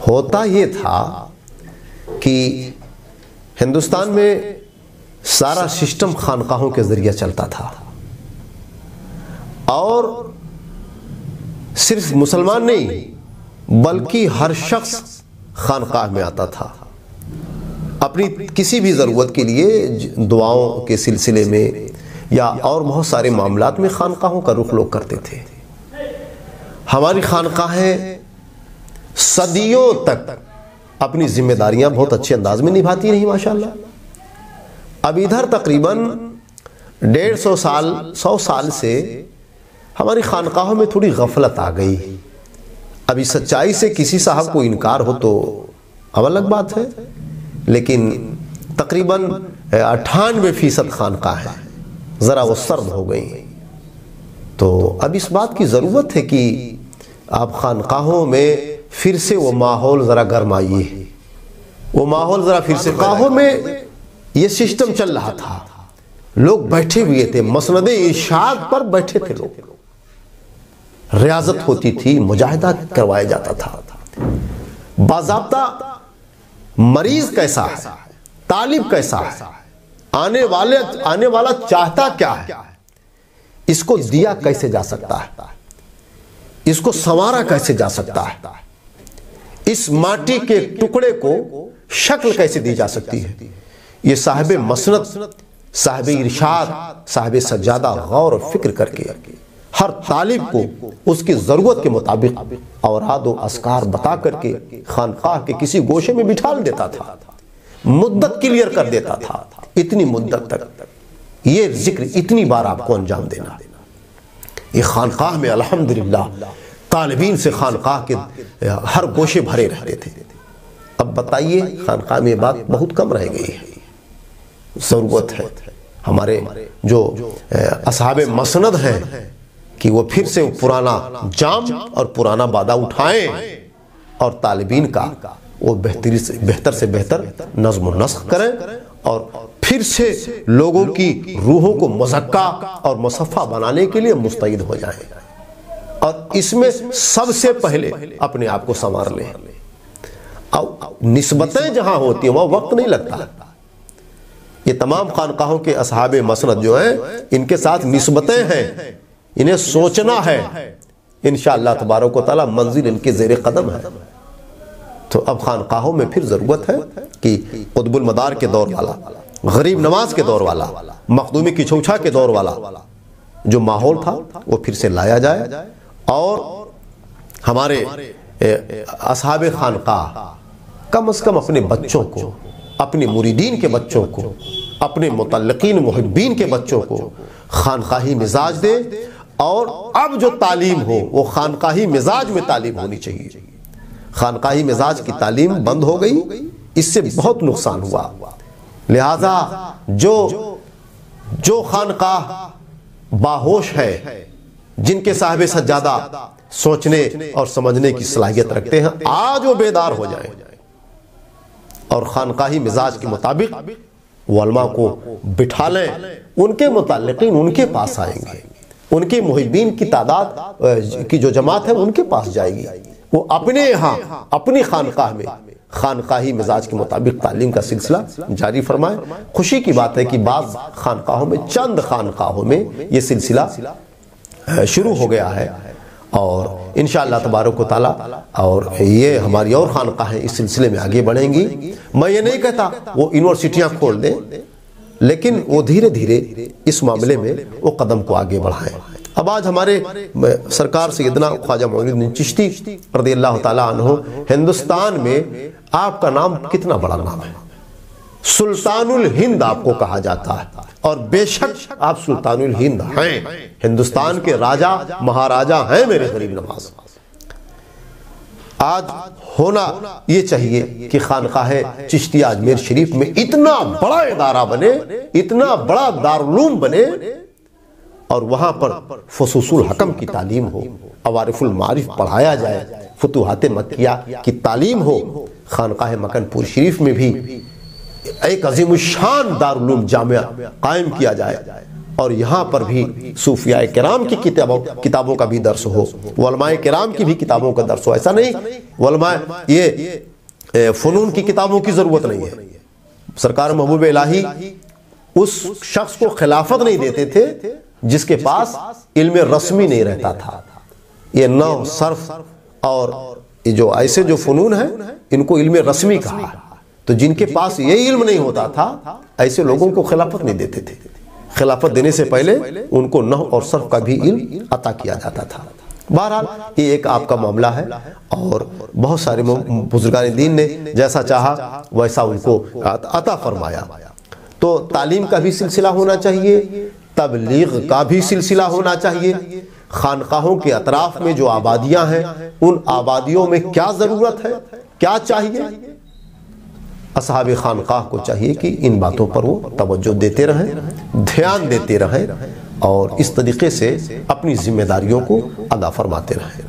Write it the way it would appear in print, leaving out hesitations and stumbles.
होता ये था कि हिंदुस्तान में सारा सिस्टम खानकाहों के ज़रिए चलता था और सिर्फ मुसलमान नहीं बल्कि हर शख्स खानकाह में आता था अपनी किसी भी ज़रूरत के लिए, दुआओं के सिलसिले में या और बहुत सारे मामलात में खानकाहों का रुख लोग करते थे। हमारी खानकाहें सदियों तक अपनी जिम्मेदारियां बहुत अच्छे अंदाज में निभाती रही माशाअल्लाह। अब इधर तकरीबन 150 साल 100 साल से हमारी खानकाहों में थोड़ी गफलत आ गई। अभी सच्चाई से किसी साहब को इनकार हो तो अब अलग बात है, लेकिन तकरीबन 98% खानकाहें ज़रा वो सर्द हो गई। तो अब इस बात की ज़रूरत है कि आप खानकाहों में फिर से वो माहौल ज़रा गरमाइए, वो माहौल ज़रा फिर से। खानकाहों में ये सिस्टम चल रहा था, लोग बैठे हुए थे, मसनदे इरशाद पर बैठे थे लोग, रियाजत होती थी, मुजाहिदा करवाया जाता था। बाज़ाब्ता मरीज कैसा है, तालिब कैसा है, आने वाला चाहता क्या है, इसको दिया कैसे जा सकता है, इसको संवारा कैसे जा सकता है, इस माटी के टुकड़े को शक्ल कैसे दी जा सकती है, ये साहिब मसनद, साहिब इरशाद, साहिब सज्जादा गौर और फिक्र करके हर तालिब को उसकी ज़रूरत के मुताबिक औराद व अस्कार बता करके खानकाह के किसी गोशे में बिठा देता था, मुद्दत क्लियर कर देता था। इतनी मुद्दत तक ये जिक्र इतनी बार आपको अंजाम देना। ये खानकाह में अल्हम्दुलिल्लाह तालिबीन से खानकाह के हर गोशे भरे रहते थे। अब बताइए खानकाह में बात बहुत कम रह गई है। ज़रूरत है हमारे जो असहाबे मसनद हैं कि वो फिर से पुराना जाम और पुराना बादा उठाएं और तालिबीन का वो बेहतर से बेहतर नज़्म व नस्ख करें और फिर से लोगों की रूहों को मुज़क्का और मुसफ़्फ़ा बनाने के लिए मुस्तैद हो जाएं और इसमें सबसे पहले अपने आप को संवार लें। अब निस्बतें जहां होती हैं वहाँ वक्त नहीं लगता। ये तमाम खानकाहों के असहाबे मसनद जो हैं इनके साथ निस्बतें हैं, इन्हें सोचना है, इंशाअल्लाह तबारक व तआला मंजिल इनके ज़ेरे कदम है। तो अब खानकाहों में फिर ज़रूरत है कि कुतुबुल मदार के दौर वाला, गरीब नवाज के दौर वाला, मखदूमी की छौछा के दौर वाला जो माहौल था वो फिर से लाया जाए और हमारे असहाबे खानकाह कम से कम अपने बच्चों को, अपने मुरीदीन के बच्चों को, अपने मुतल्लिकीन मुहिब्बीन के बच्चों को खानकाही मिजाज दे और अब जो तालीम हो वो खानकाही मिजाज में तालीम होनी चाहिए। खानकाही मिजाज की तालीम बंद हो गई, इससे बहुत नुकसान हुआ। लिहाजा जो खानकाह बाहोश है, जिनके साहिब सज्जादा सोचने और समझने की सलाहियत रखते हैं, आज वो बेदार हो जाएं और खानकाही मिजाज के मुताबिक उलमा को बिठा लें, उनके मुतल्लिकीन उनके पास आएंगे, उनके मुहिब्बीन की तादाद की जो जमात है उनके पास जाएगी। वो अपने यहाँ अपनी खानकाह में खानकाही मिजाज के मुताबिक तालीम का सिलसिला जारी फरमाए। खुशी की बात है कि बाज़ खानकाहों में, चंद खानकाहों में ये सिलसिला शुरू हो गया है और इंशाअल्लाह तबारक व तआला और ये हमारी और खानकाहें इस सिलसिले में आगे बढ़ेंगी। मैं ये नहीं कहता वो यूनिवर्सिटियाँ खोल दें, लेकिन वो धीरे धीरे इस मामले में वो कदम को आगे बढ़ाएं। अब आज हमारे सरकार सैयदना ख्वाजा मोइनुद्दीन चिश्ती रज़ियल्लाहु ताला अन्हु, हिंदुस्तान में आपका नाम कितना बड़ा नाम है, सुल्तानुल हिंद आपको कहा जाता है और बेशक आप सुल्तानुल हिंद हैं, हिंदुस्तान के राजा महाराजा हैं मेरे गरीब नवाज। आज होना ये चाहिए कि खानकाह चिश्तिया अजमेर शरीफ में इतना बड़ा इदारा बने, इतना बड़ा दारुलूम बने और वहां पर फुसूसुल हकम की तालीम हो, अवारिफुल मारिफ पढ़ाया जाए, फुतुहात मक्किया की तालीम हो। खानकाह मकनपुर शरीफ में भी एक अजीमुशान दारुलूम जामिया कायम किया जाए और यहाँ पर भी सूफिया किराम की किताबों का भी दर्स हो, उलमाए किराम की भी किताबों का दर्स हो। ऐसा नहीं उलमा ये फ़नून की किताबों की ज़रूरत नहीं है। सरकार महबूब इलाही उस शख्स को खिलाफत नहीं देते थे जिसके पास इल्म रस्मी नहीं रहता था। ये नौ सर्फ और ये जो ऐसे जो फ़नून हैं इनको इल्म रस्मी कहा है। तो जिनके पास ये इल्म नहीं होता था ऐसे लोगों को खिलाफत नहीं देते थे। खिलाफत देने से पहले उनको नहव और सर्फ का भी इल्म अता किया जाता था। बहरहाल ये एक आपका मामला है और बहुत सारे बुजुर्गान दीन ने जैसा चाहा वैसा उनको अता फरमाया। तो तालीम का भी सिलसिला होना चाहिए, तबलीग का भी सिलसिला होना चाहिए। खानकाहों के अतराफ में जो आबादियां हैं उन आबादियों में क्या ज़रूरत है, क्या चाहिए, असहाबे खानकाह को चाहिए कि इन बातों पर वो तवज्जो देते रहें, ध्यान देते रहें और इस तरीके से अपनी जिम्मेदारियों को अदा फरमाते रहें।